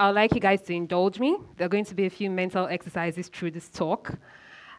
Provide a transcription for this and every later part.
I would like you guys to indulge me. There are going to be a few mental exercises through this talk,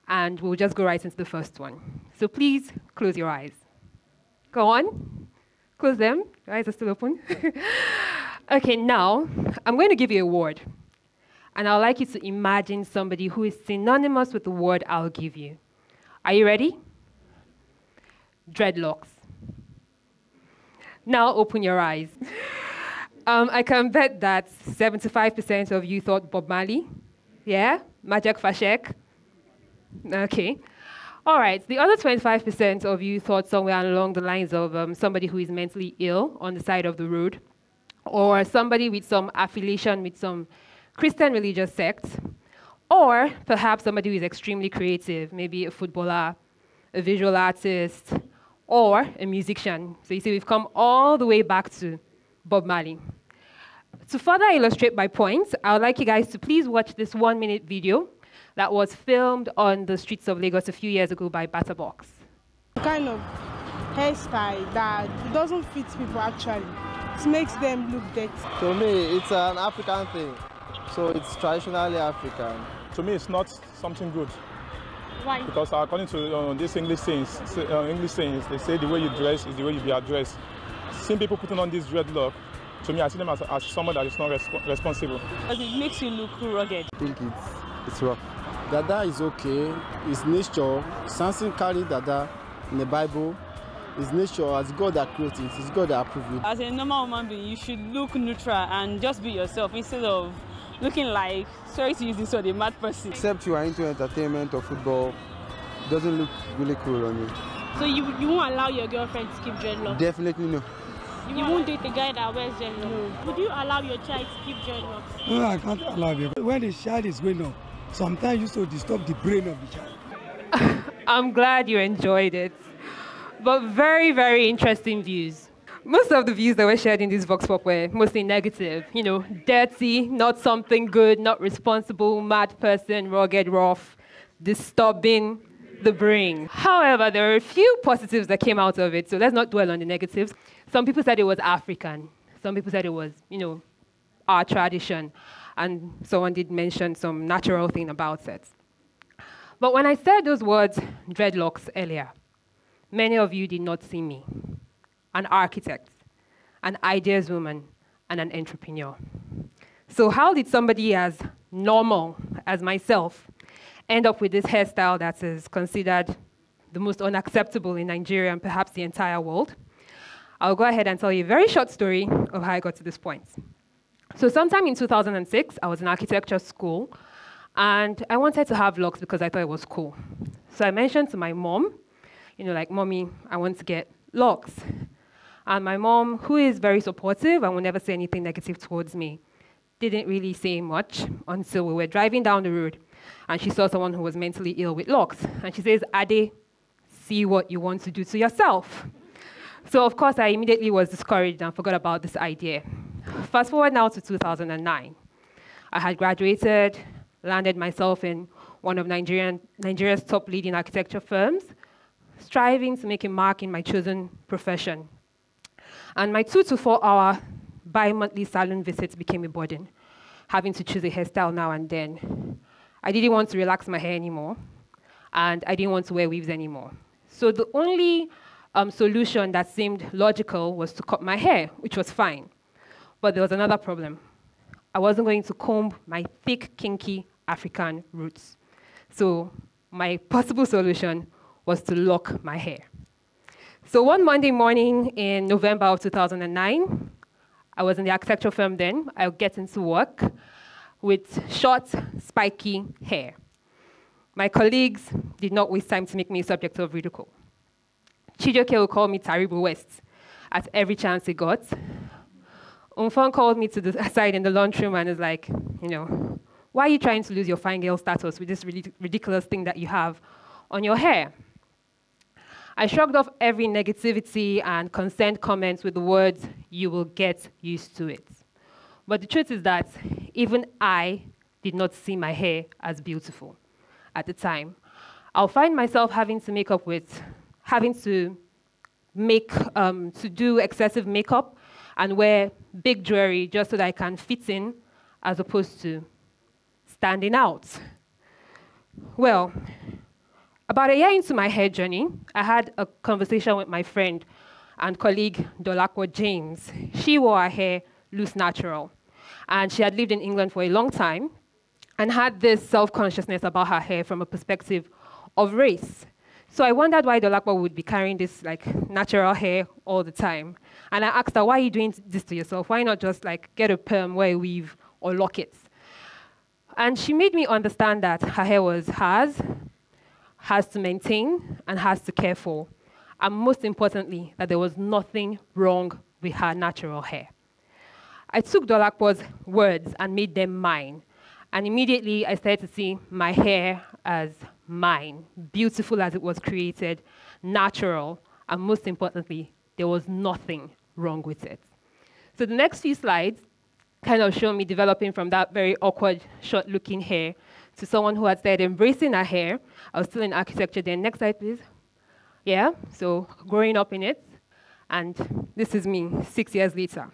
and we'll just go right into the first one. So please close your eyes. Go on. Close them. Your eyes are still open. Okay, now I'm going to give you a word, and I'd like you to imagine somebody who is synonymous with the word I'll give you. Are you ready? Dreadlocks. Now open your eyes. I can bet that 75% of you thought Bob Marley. Yeah? Majek Fashek. Okay. All right. The other 25% of you thought somewhere along the lines of somebody who is mentally ill on the side of the road, or somebody with some affiliation with some Christian religious sect, or perhaps somebody who is extremely creative, maybe a footballer, a visual artist, or a musician. So you see, we've come all the way back to Bob Marley. To further illustrate my point, I would like you guys to please watch this 1-minute video that was filmed on the streets of Lagos a few years ago by Batterbox. Kind of hairstyle that doesn't fit people actually. It makes them look dirty. To me, it's an African thing, so it's traditionally African. To me, it's not something good. Why? Because according to these English sayings, they say the way you dress is the way you be addressed. Seeing people putting on this dreadlock, to me, I see them as someone that is not responsible. Because it makes you look rugged. I think it's rough. Dada is okay. It's nature. Samson carried Dada in the Bible. It's nature. As God that created it, it's God that approved it. As a normal human being, you should look neutral and just be yourself instead of looking like, sorry to use this word, a mad person. Except you are into entertainment or football, it doesn't look really cool on you. So you won't allow your girlfriend to keep dreadlocks? Definitely no. You won't date a guy that wears dreadlocks? No. Would you allow your child to keep dreadlocks? No, I can't allow you. When the child is going on, sometimes you used to disturb the brain of the child. I'm glad you enjoyed it. But very, very interesting views. Most of the views that were shared in this Vox Pop were mostly negative. You know, dirty, not something good, not responsible, mad person, rugged, rough, disturbing the brain. However, there are a few positives that came out of it, so let's not dwell on the negatives. Some people said it was African. Some people said it was, our tradition. And someone did mention some natural thing about it. But when I said those words, dreadlocks, earlier, many of you did not see me. An architect, an ideas woman, and an entrepreneur. So how did somebody as normal as myself end up with this hairstyle that is considered the most unacceptable in Nigeria and perhaps the entire world? I'll go ahead and tell you a very short story of how I got to this point. So sometime in 2006, I was in architecture school, and I wanted to have locks because I thought it was cool. So I mentioned to my mom, Mommy, I want to get locks. And my mom, who is very supportive and will never say anything negative towards me, didn't really say much until we were driving down the road and she saw someone who was mentally ill with locks. And she says, Ade, see what you want to do to yourself. So of course, I immediately was discouraged and forgot about this idea. Fast forward now to 2009. I had graduated, landed myself in one of Nigeria's top leading architecture firms, striving to make a mark in my chosen profession. And my 2 to 4 hour bi-monthly salon visits became a burden, having to choose a hairstyle now and then. I didn't want to relax my hair anymore, and I didn't want to wear weaves anymore. So the only solution that seemed logical was to cut my hair, which was fine. But there was another problem. I wasn't going to comb my thick, kinky African roots. So my possible solution was to lock my hair. So one Monday morning in November of 2009, I was in the architecture firm then. I would get into work with short, spiky hair. My colleagues did not waste time to make me a subject of ridicule. Chijioke would call me Taribo West at every chance he got. Umfon called me to the side in the lunchroom and was like, why are you trying to lose your fine girl status with this ridiculous thing that you have on your hair? I shrugged off every negativity and consent comments with the words, you will get used to it. But the truth is that even I did not see my hair as beautiful at the time. I'll find myself having to do excessive makeup and wear big jewelry just so that I can fit in as opposed to standing out? Well, about a year into my hair journey, I had a conversation with my friend and colleague, Dolakwa James. She wore her hair loose natural, and she had lived in England for a long time and had this self-consciousness about her hair from a perspective of race. So I wondered why Dolakwa would be carrying this natural hair all the time. And I asked her, why are you doing this to yourself? Why not just get a perm, wear a weave, or lock it? And she made me understand that her hair was hers, has to maintain, and has to care for. And most importantly, that there was nothing wrong with her natural hair. I took Dolakwa's words and made them mine. And immediately, I started to see my hair as mine, beautiful as it was created, natural, and most importantly, there was nothing wrong with it. So the next few slides kind of show me developing from that very awkward, short-looking hair to someone who had started embracing her hair. I was still in architecture then. Next slide, please. Yeah, so growing up in it, and this is me 6 years later.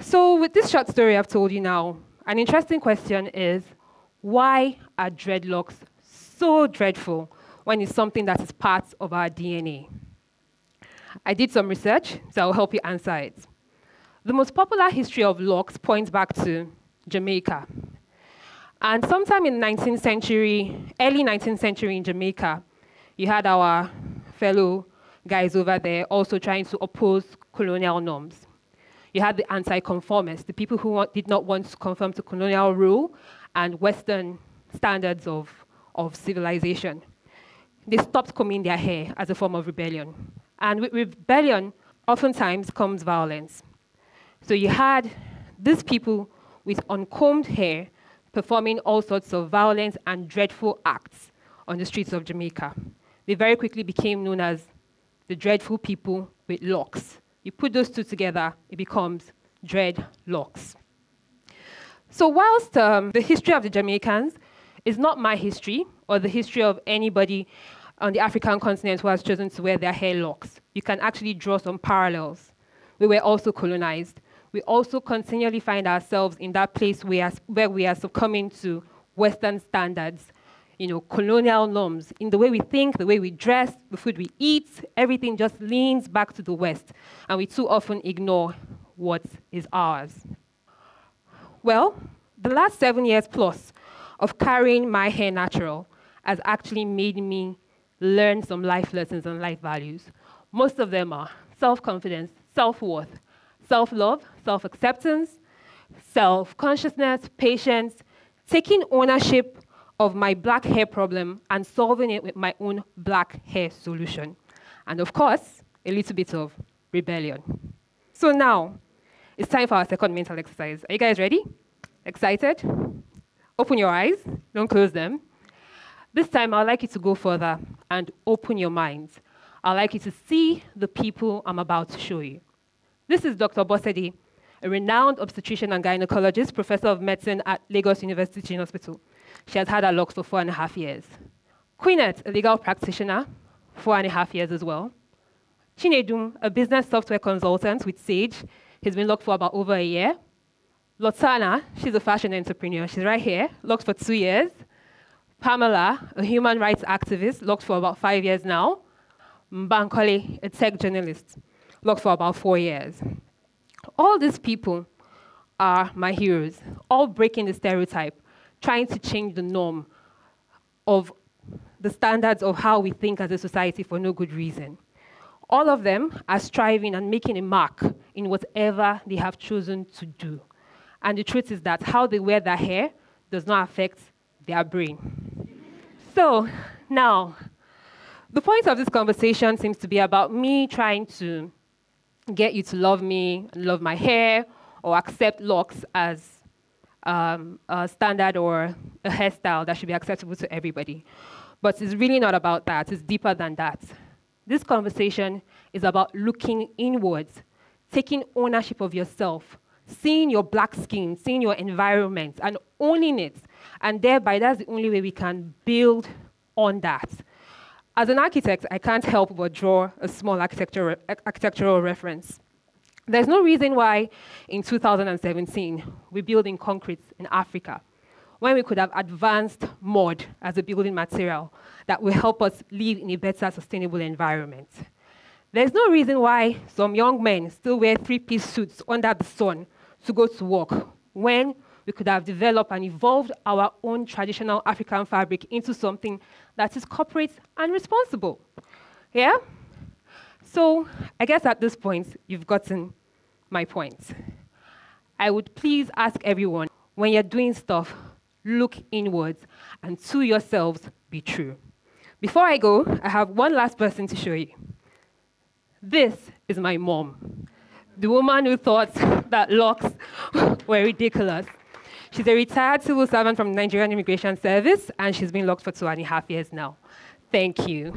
So with this short story I've told you now, an interesting question is, why are dreadlocks so dreadful when it's something that is part of our DNA? I did some research, so I'll help you answer it. The most popular history of locks points back to Jamaica. And sometime in the 19th century, early 19th century in Jamaica, you had our fellow guys over there also trying to oppose colonial norms. You had the anti-conformists, the people who did not want to conform to colonial rule and Western standards of civilization. They stopped combing their hair as a form of rebellion. And with rebellion, oftentimes comes violence. So you had these people with uncombed hair performing all sorts of violent and dreadful acts on the streets of Jamaica. They very quickly became known as the dreadful people with locks. You put those two together, it becomes dreadlocks. So whilst the history of the Jamaicans is not my history or the history of anybody on the African continent who has chosen to wear their hair locks, you can actually draw some parallels. We were also colonized. We also continually find ourselves in that place where we are succumbing to Western standards, colonial norms. In the way we think, the way we dress, the food we eat, everything just leans back to the West, and we too often ignore what is ours. Well, the last 7 years plus of carrying my hair natural has actually made me learn some life lessons and life values. Most of them are self-confidence, self-worth, self-love, self-acceptance, self-consciousness, patience, taking ownership of my black hair problem and solving it with my own black hair solution. And of course, a little bit of rebellion. So now, it's time for our second mental exercise. Are you guys ready? Excited? Open your eyes, don't close them. This time, I'd like you to go further and open your minds. I'd like you to see the people I'm about to show you. This is Dr. Bosedi, a renowned obstetrician and gynecologist, professor of medicine at Lagos University Teaching Hospital. She has had her locks for 4.5 years. Queenette, a legal practitioner, 4.5 years as well. Chinedum, a business software consultant with Sage. He's been locked for about over a year. Lotana, she's a fashion entrepreneur. She's right here, locked for 2 years. Pamela, a human rights activist, locked for about 5 years now. Mbankole, a tech journalist, locked for about 4 years. All these people are my heroes, all breaking the stereotype, trying to change the norm of the standards of how we think as a society for no good reason. All of them are striving and making a mark in whatever they have chosen to do. And the truth is that how they wear their hair does not affect their brain. So now, the point of this conversation seems to be about me trying to get you to love me, love my hair, or accept locks as a standard or a hairstyle that should be acceptable to everybody. But it's really not about that. It's deeper than that. This conversation is about looking inwards, taking ownership of yourself, seeing your black skin, seeing your environment, and owning it. And thereby, that's the only way we can build on that. As an architect, I can't help but draw a small architectural reference. There's no reason why in 2017 we build in concrete in Africa when we could have advanced mud as a building material that will help us live in a better, sustainable environment. There's no reason why some young men still wear three-piece suits under the sun to go to work when we could have developed and evolved our own traditional African fabric into something that is corporate and responsible. Yeah? So I guess at this point, you've gotten my point. I would please ask everyone, when you're doing stuff, look inwards and to yourselves be true. Before I go, I have one last person to show you. This is my mom, the woman who thought that locks were ridiculous. She's a retired civil servant from the Nigerian Immigration Service, and she's been locked for 2.5 years now. Thank you.